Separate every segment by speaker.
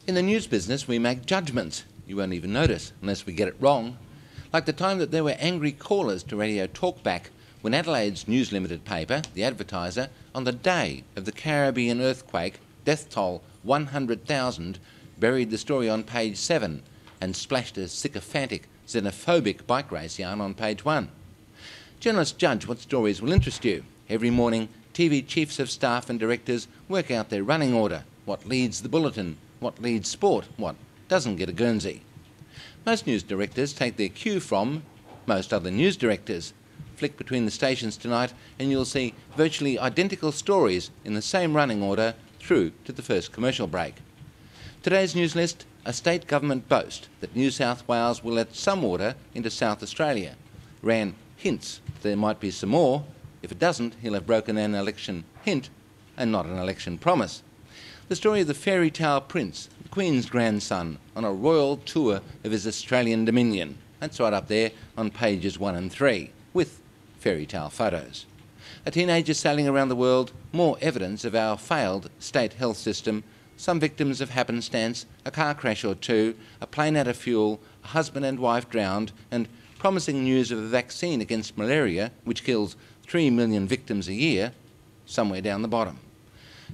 Speaker 1: In the news business, we make judgments. You won't even notice unless we get it wrong. Like the time that there were angry callers to Radio Talkback when Adelaide's News Limited paper, The Advertiser, on the day of the Caribbean earthquake, death toll 100,000, buried the story on page 7 and splashed a sycophantic, xenophobic bike race yarn on page 1. Journalists judge what stories will interest you. Every morning, TV chiefs of staff and directors work out their running order, what leads the bulletin, what leads sport, what doesn't get a Guernsey. Most news directors take their cue from most other news directors. Flick between the stations tonight and you'll see virtually identical stories in the same running order through to the first commercial break. Today's news list, a state government boast that New South Wales will let some water into South Australia. Ran hints there might be some more. If it doesn't, he'll have broken an election hint and not an election promise. The story of the fairy tale prince, the Queen's grandson, on a royal tour of his Australian dominion. That's right up there on pages 1 and 3, with fairy tale photos. A teenager sailing around the world, more evidence of our failed state health system, some victims of happenstance, a car crash or two, a plane out of fuel, a husband and wife drowned, and promising news of a vaccine against malaria, which kills 3 million victims a year, somewhere down the bottom.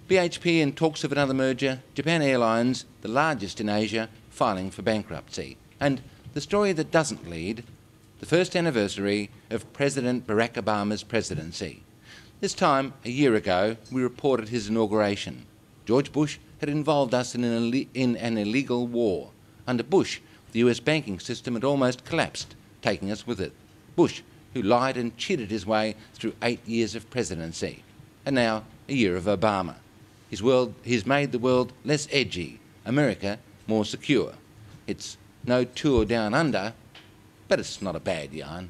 Speaker 1: BHP in talks of another merger, Japan Airlines, the largest in Asia, filing for bankruptcy. And the story that doesn't lead, the first anniversary of President Barack Obama's presidency. This time, a year ago, we reported his inauguration. George Bush had involved us in an illegal war. Under Bush, the US banking system had almost collapsed, taking us with it. Bush, who lied and cheated his way through 8 years of presidency. And now, a year of Obama. He's made the world less edgy, America more secure. It's no tour down under, but it's not a bad yarn.